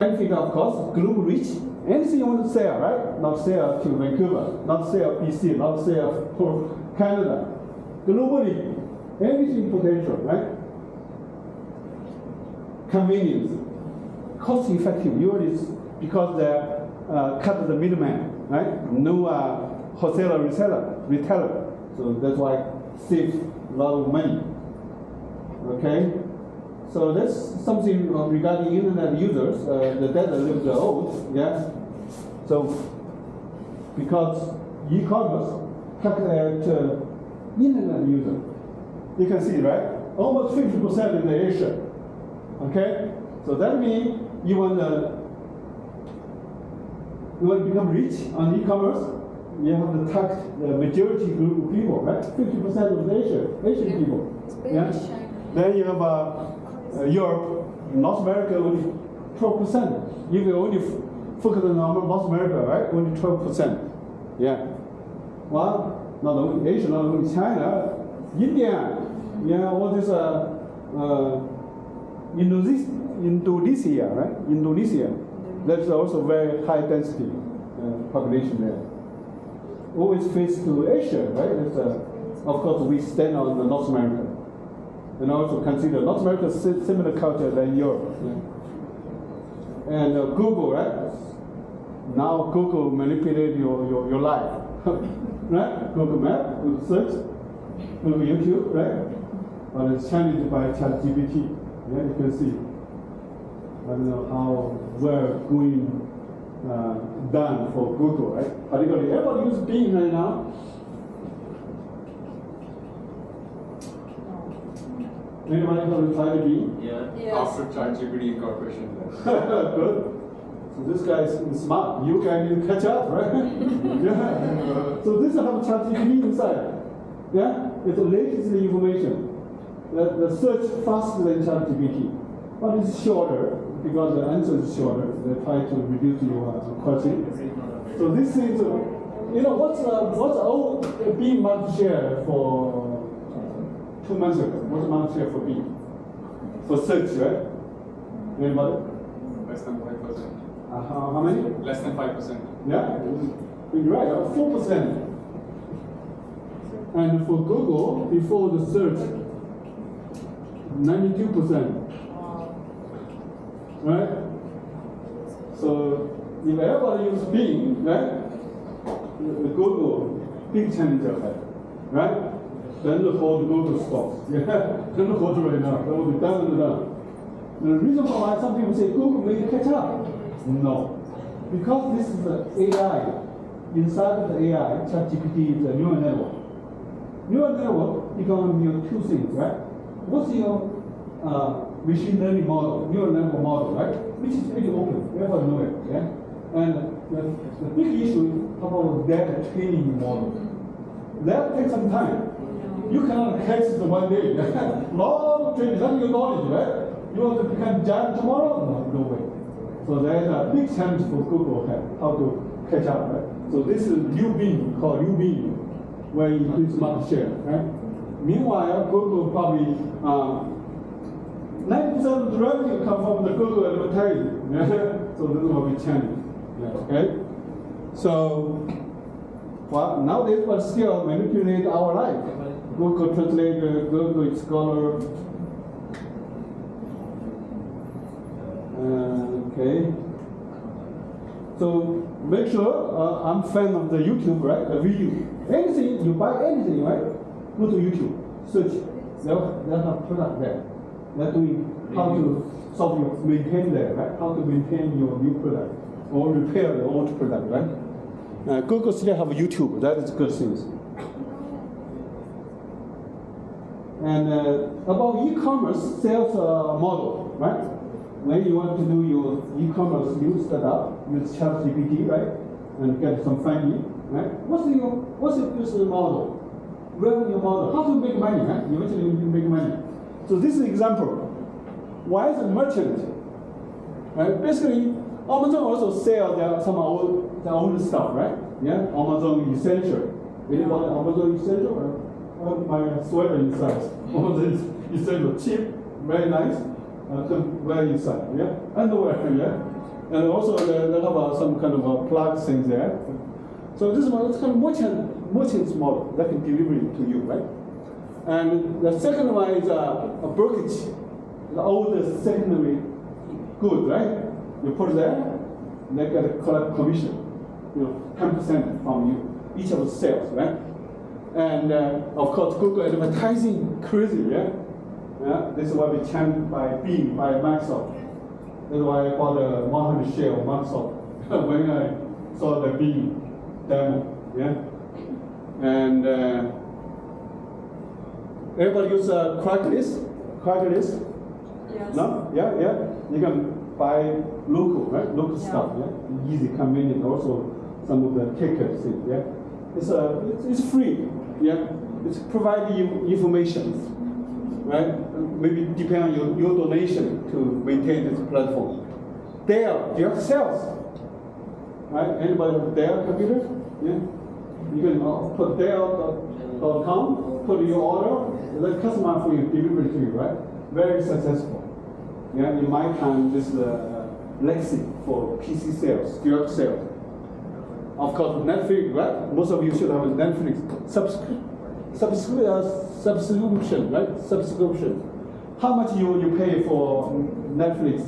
Benefit, of course, global reach. Anything you want to sell, right? Not sell to Vancouver, not sell BC, not sell for Canada. Globally, everything potential, right? Convenience, cost effective. Usually, because they cut the middleman, right? No wholesaler, retailer. So that's why save a lot of money. Okay. So that's something regarding internet users. The data a little bit old, yeah. So because e-commerce calculates internet user, you can see, right? Almost 50% in Asia. Okay, so that means you want to become rich on e-commerce. You have to target the majority group of people, right? 50% of the Asian people. Yeah. Then you have Europe, North America, only 12%. If you only focus on North America, right? Only 12%. Yeah. Well, not only Asia, not only China, India, yeah, all this Indonesia, right? Indonesia, that's also very high density population there. Always face to Asia, right? It's, of course, we stand on the North America. And also consider North America similar culture than Europe. Yeah. And Google, right? Now Google manipulate your life, right? Google Map, Google Search, Google YouTube, right? But it's challenged by ChatGPT. Yeah, you can see. I don't know how we're going done for Google, right? Particularly, everybody uses Bing right now. Anybody going to try to be? Yeah. Yes. After ChatGPT incorporation. Good. So this guy is smart. You guys need to catch up, right? Yeah. So this have ChatGPT inside. Yeah. It's the latest information. The search faster than ChatGPT, but it's shorter because the answer is shorter. They try to reduce your question. So this is, what's our Bing market share for 2 months ago? What's the market share for Bing? For search, right? Anybody? Less than 5%. How many? Less than 5%. Yeah, you're right, 4%. And for Google, before the search, 92%. Right? So if everybody uses Bing, right? The Google, big challenge ahead, right? Then the whole Google stops. Yeah, then the whole right now. That will be done and done. The reason for why some people say Google may catch up. No. Because this is the AI. Inside of the AI, ChatGPT is a neural network. Neural network, you can do two things, right? What's your machine learning model, neural network model, right? Which is pretty open. Everybody knows it, yeah? And the big issue is about data training model. That takes some time. You cannot catch it one day. Long training, that's your knowledge, right? You want to become giant tomorrow? No way. So there's a big challenge for Google how to catch up, right? So this is new Bing, called new Bing, where you increase market share, right? Meanwhile, Google probably 90% of the revenue comes from the Google advertising. Yeah? So this will be challenge. Yeah, okay? So, well, nowadays, but still manipulate our life. Google Translator, Google Scholar. Okay. So make sure I'm fan of the YouTube, right? The video. Anything, you buy anything, right? Go to YouTube, search. There's a product there. They're doing how to solve your, maintain that, right? How to maintain your new product or repair your old product, right? Google still have YouTube. That is good things. And about e-commerce sales model, right? When you want to do your e-commerce new startup, use ChatGPT, right? And get some funding, right? What's your business model? Revenue model? How to make money, right? Eventually you make money. So this is an example. Why is a merchant? Right? Basically, Amazon also sell their own stuff, right? Yeah, Amazon Essential. Anybody Amazon Essential? My sweater inside. Amazon Essential, cheap, very nice. Wear inside, yeah? Underwear, yeah? And also they have some kind of a plug things there. So this one is kind of merchant's model that can deliver it to you, right? And the second one is a brokerage, the old secondary good, right? You put it there, they get a collect commission, 10% from you, each of the sales, right? And of course, Google advertising crazy, yeah? Yeah, this is what we changed by Bing, by Microsoft. That's why I bought a 100 share of Microsoft when I saw the Bing demo, yeah? And everybody use Craigslist? Craigslist? Yes. No? Yeah, yeah. You can buy local, right? Local stuff, yeah? Easy, convenient, also some of the tickets, yeah? It's free, yeah? It's providing you information. Right? Maybe depend on your donation to maintain this platform. Direct sales. Right? Anybody have Dell computer? Yeah? You can put Dell.com, put your order, let customer for you, deliver it to you, right? Very successful. Yeah, in my time, this is legacy for PC sales, direct sales. Of course, Netflix, right? Most of you should have a Netflix subscription, right? Subscription. How much you pay for Netflix?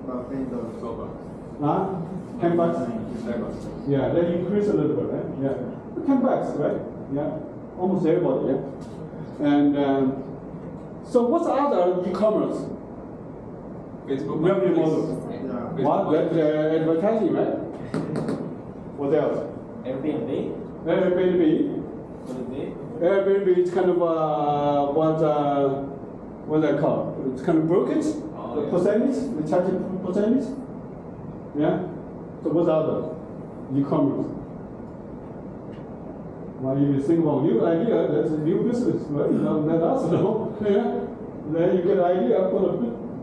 About $10. Huh? $10? $10. Yeah, they increase a little bit, right? Yeah. $10, right? Yeah. Almost everybody, yeah. And so what's other e-commerce? Facebook. Revenue model. Yeah. What? That's advertising, right? What else? Airbnb. Airbnb. Airbnb is kind of what's that called? It's kind of brokerage, the percentage, the charging percentage. Yeah. So what's other? E-commerce. Well, if you think about new idea, that's a new business, right? Let us know. Yeah. Then you get an idea,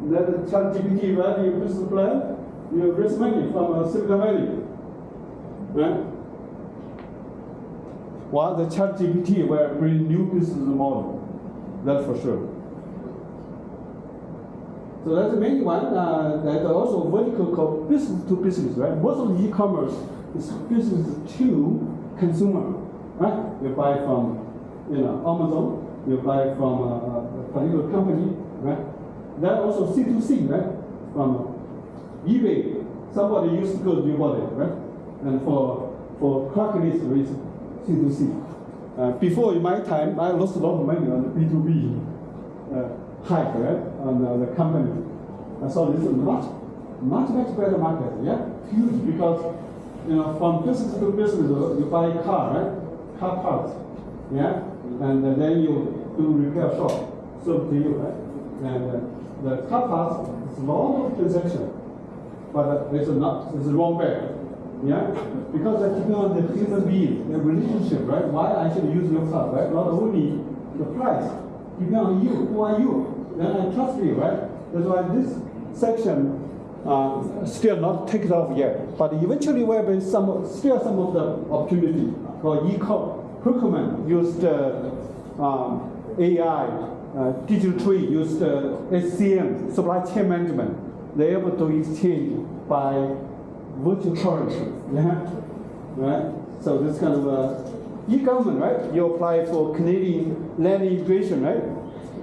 let the ChatGPT write your business plan, you raise money from Silicon Valley. Right? Well, the ChatGPT will bring new business model, that's for sure. So that's the main one. There's also vertical called business to business, right? Most of the e-commerce is business to consumer, right? You buy from, Amazon. You buy from a particular company, right? That also C2C, right? From eBay, somebody used to go, you bought it, right? And for Craigslist, it's C2C. Before, in my time, I lost a lot of money on the B2B hype, right? On the company. I saw this is much better market, yeah? Huge, because, from business to business, you buy a car, right? Car parts, yeah? And then you do repair shop, serve to you, right? And the car parts is a lot of transaction, but it's the wrong way. Yeah, because that depends on the human being, the relationship, right? Why I should use your car, right? Not only the price, depends on you. Who are you? Then I trust you, right? That's why this section still not taken off yet, but eventually will be some of the opportunity for procurement used AI, digital trade used SCM, supply chain management. They're able to exchange by virtual currency, yeah, right? So this kind of e-government, right? You apply for Canadian land immigration, right?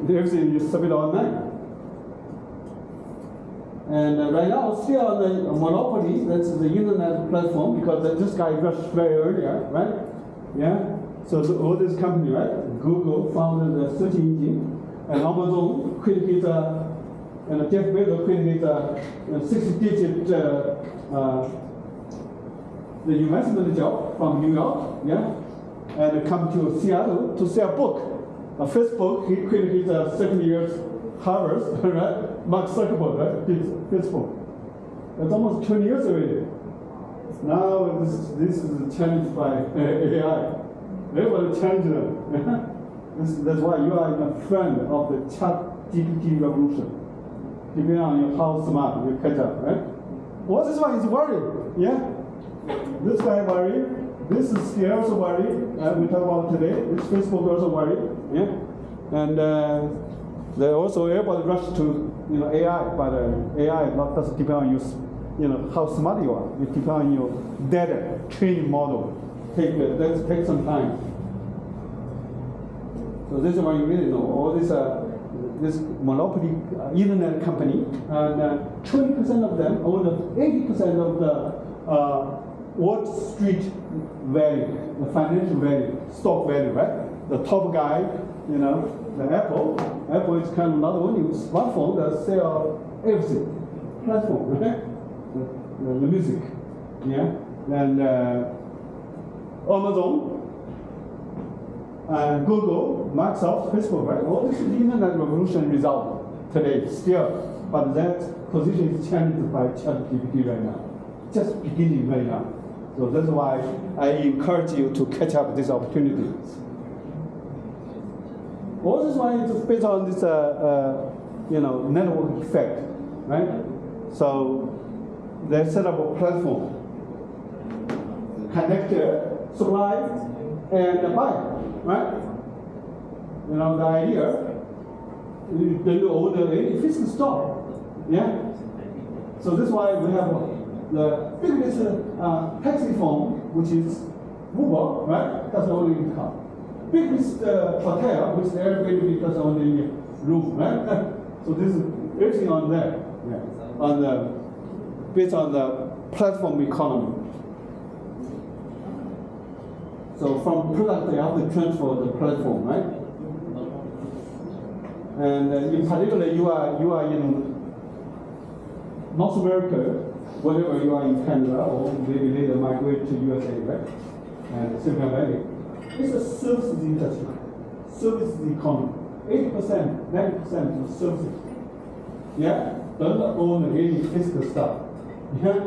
Everything you submit online. And right now, still on the monopoly, that's the internet platform, because this guy rushed very earlier, right? Yeah. So all this company, right? Google founded the search engine, and Amazon created and Jeff Bezos created a 6-digit the investment job from New York, yeah, and come to Seattle to sell book. Facebook, he created a 7 years Harvard, right? Mark Zuckerberg, right? Facebook. That's almost 20 years already. Now this is challenged by AI. Everybody challenge them. That's why you are a friend of the ChatGPT revolution. Depending on how smart you catch up, right? Well, this one is worried, yeah? This guy worried. This is here also worried. We talk about today. This Facebook also worried, yeah? And they also everybody rush to AI, but AI doesn't depend on how smart you are. You depend on your data training model. That takes some time. So this is what you really know. All this monopoly internet company, and 20% of them own 80% of the Wall Street value, the financial value, stock value, right? The top guy, the Apple. Apple is kind of not only smartphone that sell everything, platform, right? The music, yeah, and Amazon, Google, Microsoft, Facebook, right? All this is the internet revolution result today still, but that position is challenged by ChatGPT right now, just beginning right now. So that's why I encourage you to catch up this opportunity. All this one is based on this, network effect, right? So they set up a platform, connect supply and buy. Right? The idea, they own any physical store. Yeah? So that's why we have the biggest taxi firm, which is Uber, right? That's only in car. Biggest hotel, which is Airbnb, that's only room, right? So this is everything on there. Yeah. Based on the platform economy. So from product, they have to transfer the platform, right? And in particular, you are in North America, whatever you are in Canada, or maybe later migrate to USA, right? And Silicon Valley. It's a services industry, services economy. 80%, 90% of services. Yeah, don't own any physical stuff. Yeah,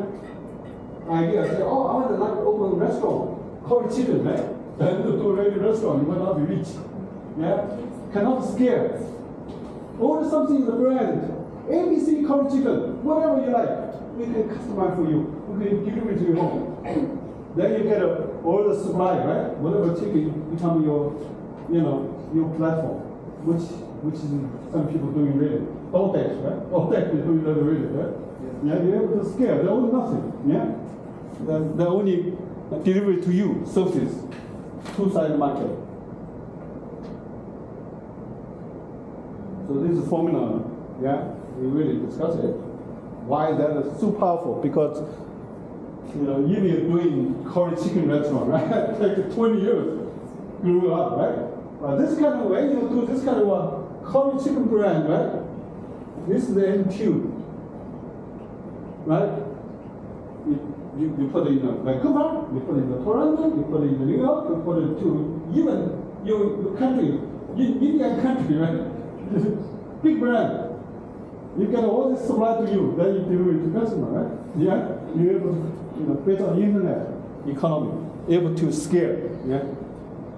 idea say, oh, I want to open a restaurant. Curry chicken, right? Then to do a restaurant, you might not be rich. Yeah? Cannot scale. Order something in the brand. ABC curry chicken, whatever you like. We can customize for you. We can deliver it to your home. Then you get all the supply, right? Whatever chicken become your platform, which is some people doing really. Athaudage, right? Athaudage is doing that really, right? Yeah, you're able to scale. They own nothing. Yeah? They only deliver to you services, two-sided market. So this is formula, yeah, we really discuss it. Why that is so powerful? Because even you're doing curry chicken restaurant, right? It takes 20 years grew up, right? But this kind of way, you do this kind of a curry chicken brand, right? This is the end tube, right? You put it in Vancouver, you put it in Toronto, you put it in New York, you put it to even your country, Indian country, right? Big brand. You get all this supply to you, then you deliver it to customer, right? Yeah, you're able to, based on internet economy, able to scale. Yeah,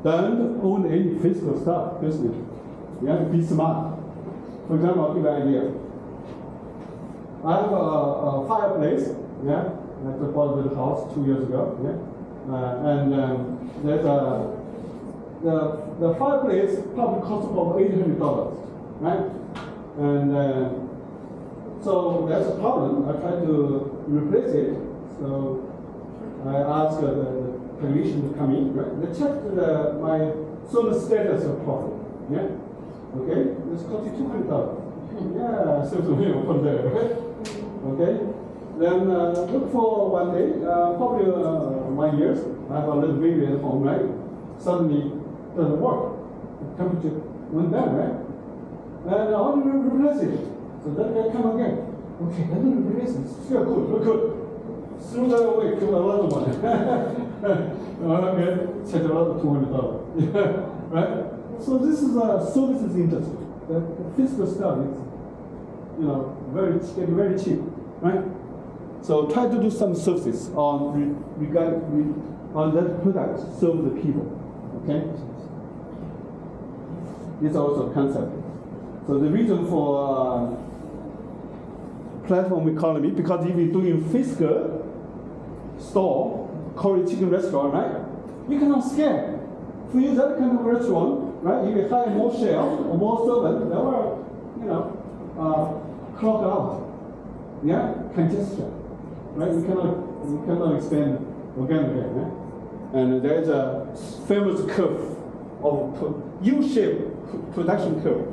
don't own any physical stuff, business. You have to be smart. For example, I'll give you an idea. I have a fireplace. Yeah. I just bought a little house 2 years ago, yeah, there's the fireplace probably costs about $800, right? And so that's a problem. I tried to replace it. So I asked the technician to come in, right? They checked my solar status of profit, yeah. Okay, this cost you $200. Yeah, so to me over there, right? Okay. Then look for one day, probably 1 year, I have a little baby at home, right? Suddenly doesn't work. The temperature went down, right? And I want to replace it. So then I come again. Okay, let me replace it. Still good, look good. Threw that away to another one. Okay, check it out, $200. Right? So this is a services industry. The physical stuff is, very cheap, right? So try to do some services on that product, serve the people. Okay. It's also a concept. So the reason for platform economy, because if you're doing physical store, curry chicken restaurant, right? You cannot scale. For you, that kind of restaurant, right? If you hire more chefs or more servants, they will, clock out. Yeah, congestion. right? You cannot expand organically, right? And there's a famous curve of U-shaped production curve.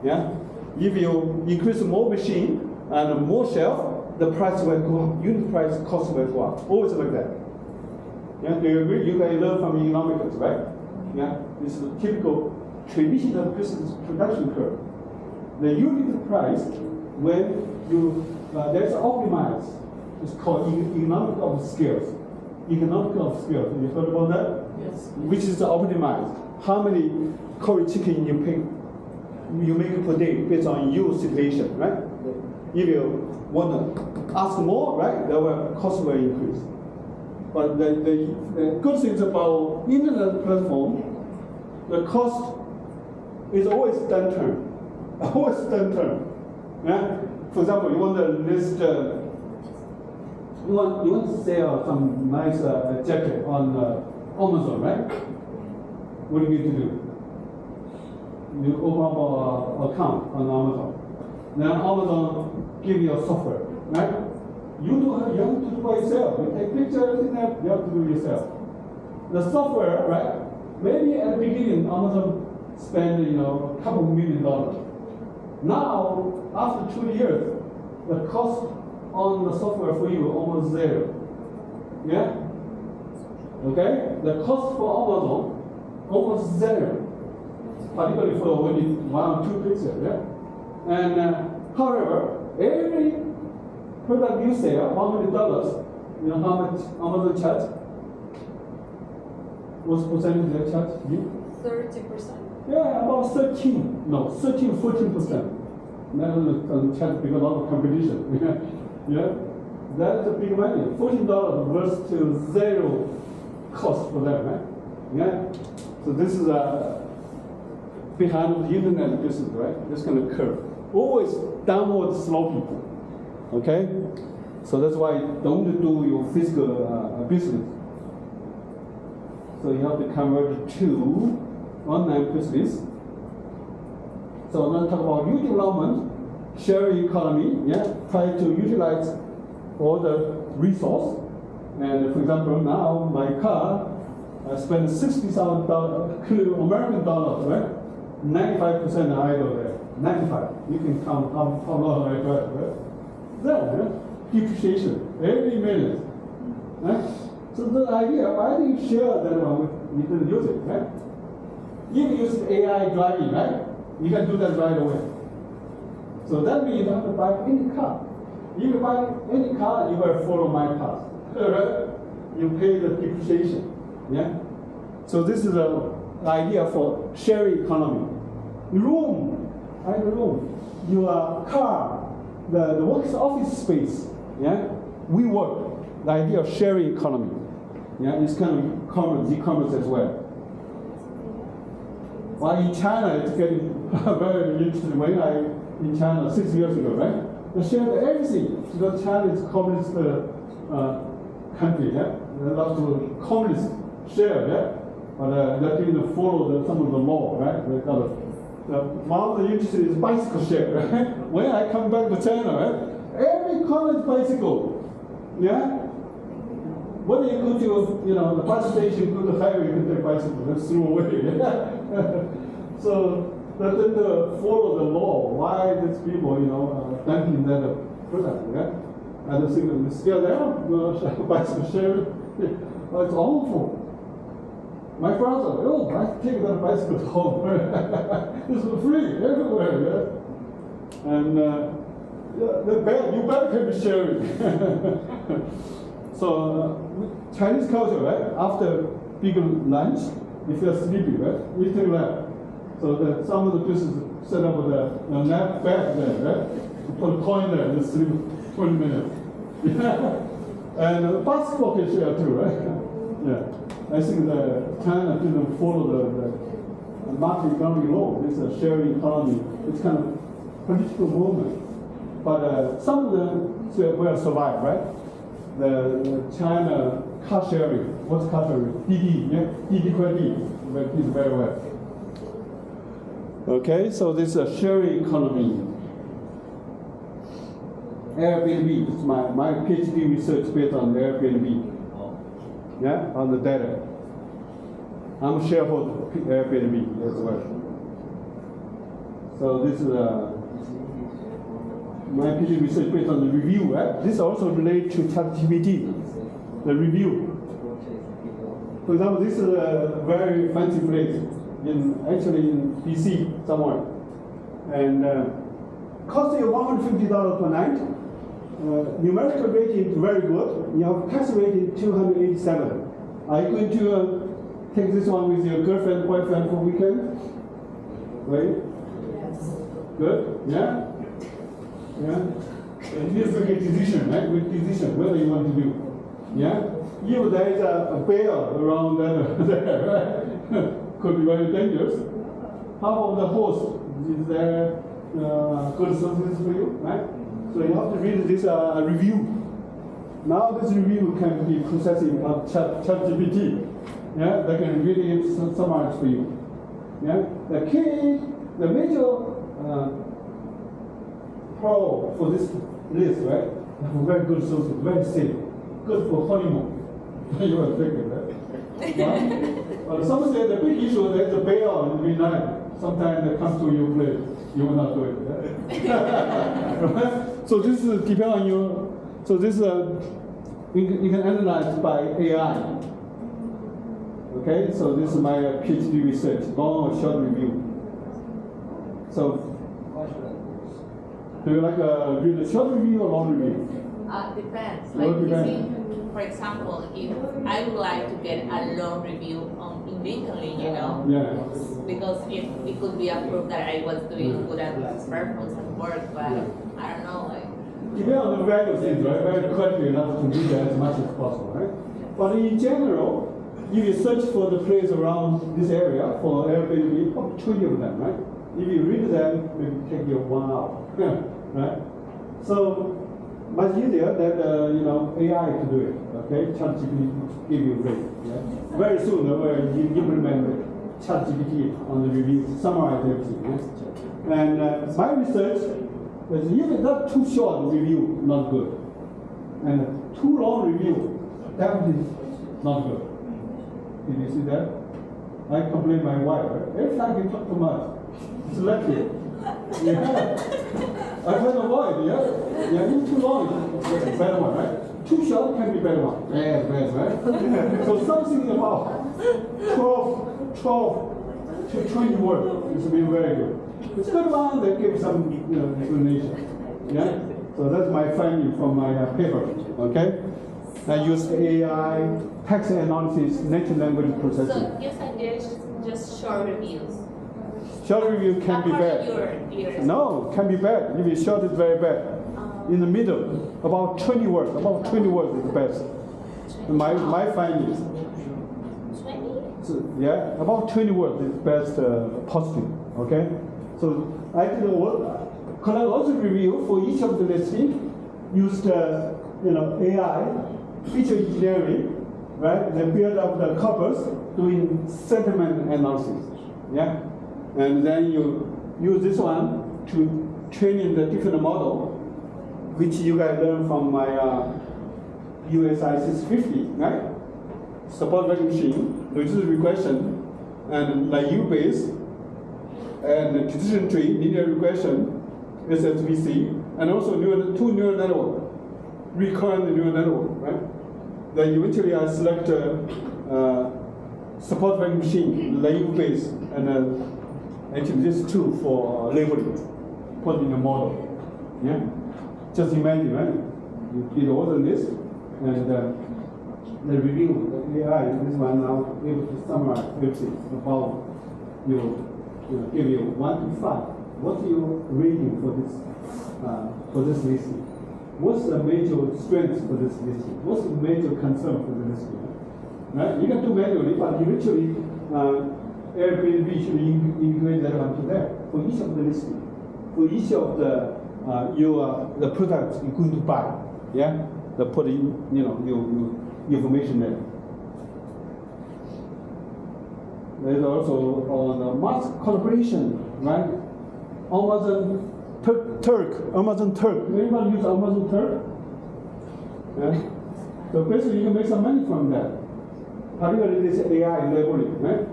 Yeah, if you increase more machine and more shelf, the price will go up. Unit price cost will go up. Always like that. Yeah, do you agree? You guys learn from economics, right? Yeah, this is a typical traditional business production curve. The unit price, when you there's optimize. It's called economic of scales. Economic of scales. You heard about that? Yes. Which is optimized. How many curry chicken you make per day based on your situation, right? If you want to ask more, right, the cost will increase. But the good things about internet platform, the cost is always downturn. Always downturn. Yeah? For example, you want to list, you want to sell some nice jacket on Amazon, right? What do you need to do? You open up an account on Amazon. Then Amazon give you a software, right? You have to do it by yourself. You take pictures, everything that you have to do yourself. The software, right? Maybe at the beginning Amazon spend a couple $1 million. Now, after 2 years, the cost on the software for you almost zero. Yeah? Okay? The cost for Amazon almost zero. Particularly for when you 1 or 2 pixels, yeah? And however, every product you sell, $100, you know how much Amazon charge? What's percentage they charge you? 30%. Yeah, about 14%. That doesn't charge because a lot of competition. Yeah, that's a big money. $14 versus to zero cost for them, right? Yeah. So this is behind the internet business, right? This kind of curve, always downward sloping. Okay, so that's why don't do your physical business. So you have to convert to online business. So now talk about new development, sharing economy. Yeah, try to utilize all the resource. And for example, now my car, I spend $60,000 American dollars, right? 95% idle there. 95. You can count how long I drive, right? There, depreciation every minute. Right? So the idea, why do you share that one with you can use it, right? If you use AI driving, right? You can do that right away. So that means you don't have to buy any car. If you buy any car, you will follow my path. Right? You pay the depreciation. Yeah? So this is an idea for sharing economy. Room, your car, the work office space, yeah? We work, the idea of sharing economy. Yeah, it's kind of common, e-commerce as well. While in China, it's getting very interesting. When in China 6 years ago, right? They shared everything. Because China is a communist country, yeah? They love to communist share, yeah? But they didn't follow some of the law, right? They got one of the interesting is bicycle share, right? When I come back to China, right? Every car is bicycle, yeah? When you go to, the bus station, go to highway, you can take bicycle, that's throw away. So they didn't follow the law. Why these people, dumping that product, yeah? And the thing is still there, bicycle share. Well, it's awful. My brother, I take that bicycle home. It's free everywhere, yeah? And you better be sharing. So Chinese culture, right? After big lunch, you feel sleepy, right? We take nap. So that some of the business set up with a nap bag there, right? You put a coin there and sleep 20 minutes. Yeah. And basketball can share too, right? Yeah. I think that China didn't follow the market economy law. It's a sharing economy. It's kind of political movement. But some of them will survive, right? The China car sharing. What's car sharing? DD, yeah? DD credit is very well. Okay, so this is a sharing economy. Airbnb. It's my PhD research based on Airbnb. Yeah, on the data. I'm a shareholder of Airbnb as well. So this is my PhD research based on the review. Right? This also relates to ChatGPT, the review. For example, this is a very fancy place actually in DC somewhere, and costs you $150 per night. Numerical rating is very good. Your tax rate is 287. Are you going to take this one with your girlfriend, boyfriend for weekend? Right? Yes. Good? Yeah? Yeah? And here's a decision, right? With decision, whether you want to do. Yeah? If there is a bear around there, right? Could be very dangerous. How about the horse? Is there good services for you, right? So you have to read this review. Now this review can be processing of ChatGPT. Yeah, they can really summarize for you. Yeah, the major pro for this list, right? Very good sources, very safe, good for honeymoon. You are thinking, right? But some say the big issue is the bear in the night. Sometimes they come to your place, you will not do it. Right? So this is depend on your. So this you can analyze by AI. Okay, so this is my PhD research, long or short review. So, do you like read a short review or long review? Depends. Like, for example, if I would like to get a long review on immediately, you know, because it could be a proof that I was doing good at purpose and work, but I don't know, like. Depending on the value things, right? Very quickly enough to do that as much as possible, right? But in general, if you search for the place around this area for Airbnb, probably 20 of them, right? If you read them, maybe take you 1 hour, right? So much easier that AI can do it. Okay, ChatGPT give you a rate. Yeah? Very soon, you implement ChatGPT on the review, summarize everything. Yeah? And my research is even not too short review, not good, and too long review, definitely not good. Did you see that? I complain my wife. Right? Every time you talk too much, it's lucky. Yeah. I can avoid, yeah, you too long, it's better one, right? Too short can be better one. Yes, right? So something about 12 to 20 words is been very good. It's good one that gives some explanation. Yeah? So that's my finding from my paper. Okay? I used AI, text analysis, natural language processing. So you suggest just short reviews. Short review can be bad. No, can be bad. If it's short, it's very bad. In the middle, about 20 words. About 20 words is the best. My findings. 20? So, yeah, about 20 words is best positive. Okay? So I did collect lots of review for each of the listing. Used AI, feature engineering, right? They build up the corpus doing sentiment analysis. Yeah? And then you use this one to train in the different model, which you guys learned from my USI 650, right? Support vector machine, logistic regression, and naive base, and decision tree, linear regression, SSVC, and also two neural network, recurrent neural network, right? Then eventually I select support vector machine, naive base, and actually this two for labeling, put in a model. Yeah? Just imagine, right? You did all of this, and the review, the AI, this one now able to summarize everything about give you 1 to 5. What's your rating for this listing? What's the major strength for this listing? What's the major concern for the listing? Right? You can do manually, but eventually Airbnb should integrate that onto there for each of the listing, for each of the the products you're going to buy. Yeah, they put in your information there. There's also on mass collaboration, right? Amazon Amazon Turk. Anybody use Amazon Turk? Yeah. So basically, you can make some money from that. Particularly this AI labeling, right?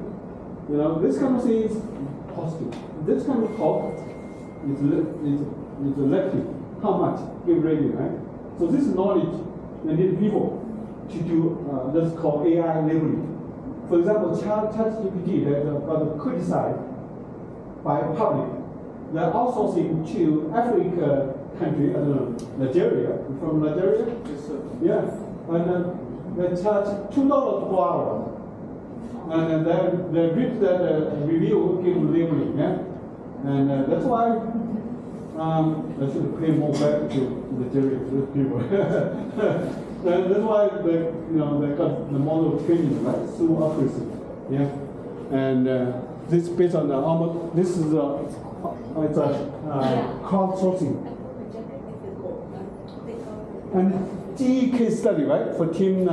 You know, this kind of thing is positive. This kind of talk is elective. How much? Give rating, right? So this knowledge, you need people to do that's called AI labeling. For example, ChatGPT that got criticized by public. They're outsourcing to Africa country, I don't know, Nigeria. You from Nigeria? Yes, sir. Yeah. And they charge $2 per hour. And then they read that review, give labeling, yeah? And that's why I should pay more back to Nigeria people. And that's why they got the model training, right? Through accuracy, yeah. And this based on the this is it's a crowdsourcing. And GE case study, right? For team 2,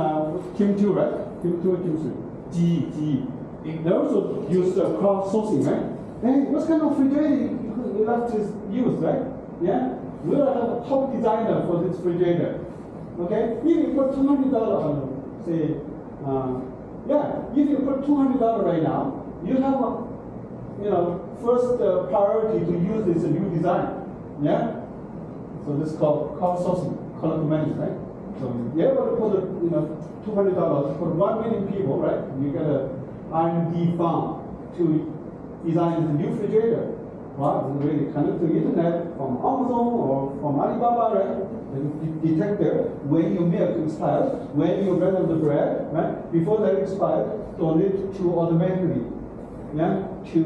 right? Team 2 and team 3. GE. They also use crowdsourcing, right? Hey, what kind of refrigerator you like to use, right? Yeah? We'll have a top designer for this refrigerator. Okay? If you put $200 on, say, if you put $200 right now, you have a, first priority to use this new design. Yeah? So this is called crowdsourcing, color management, right? So you're able to put $200 for 1 million people, right? You get a R&D fund to design the new refrigerator. Well, really connect to the internet from Amazon or from Alibaba, right? And detect when your milk expires, when you run out of the bread, right? Before that expires, donate to automatically, yeah, to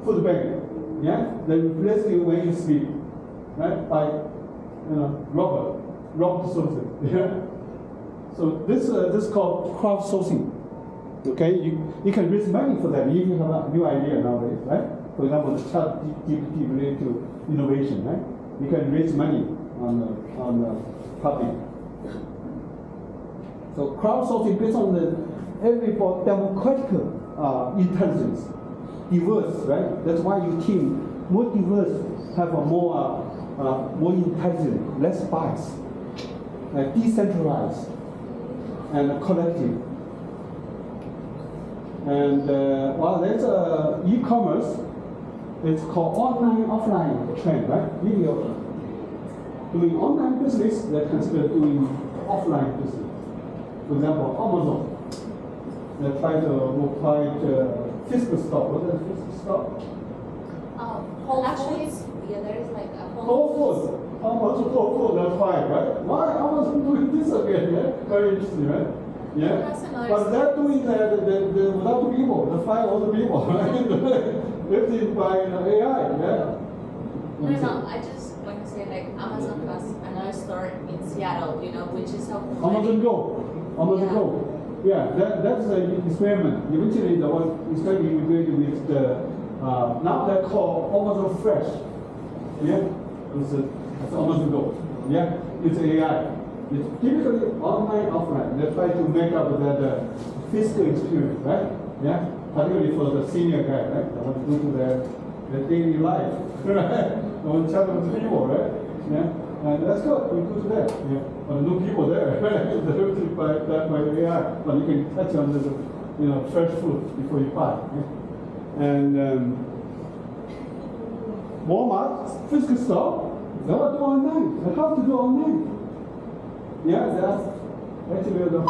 food bank, yeah. Then replace you when you sleep, right? By robot sources, yeah. So this is called crowdsourcing. Okay, you can raise money for that if you have a new idea nowadays, right? For example, the ChatGPT related to innovation, right? You can raise money on the public. So crowdsourcing based on the for democratic intelligence, diverse, right? That's why your team more diverse, have a more intelligent, less bias, decentralized, and collective. And there's e-commerce. It's called online, offline trend, right? Video. Doing online business, they consider doing offline business. For example, Amazon. They try to provide physical stock. What is physical stock? Actually, there is like a Whole Foods. Whole Foods, that's why, right? Why Amazon doing this again? Yeah? Very interesting, right? Yeah. But they're doing that without the people. They fire all the people, right? Lifted by AI, yeah. No, I just want to say like Amazon has another store in Seattle, which is helpful. Amazon Go. Yeah, that's an experiment. Eventually, the one experiment we did with the now they're called Amazon Fresh. Yeah, it's Amazon Go. Yeah, it's AI. It's typically online, offline. They try to make up that physical experience, right? Yeah. Particularly for the senior guy, right? They want to go to their daily life, right? They want to chat with people, right? Yeah, and that's good. We go to that. Yeah, but no people there, right? They're lifted by AI, but you can touch on the, fresh food before you buy. Yeah? And Walmart, physical store, they want to do online. They have to do online. Yeah, that's actually the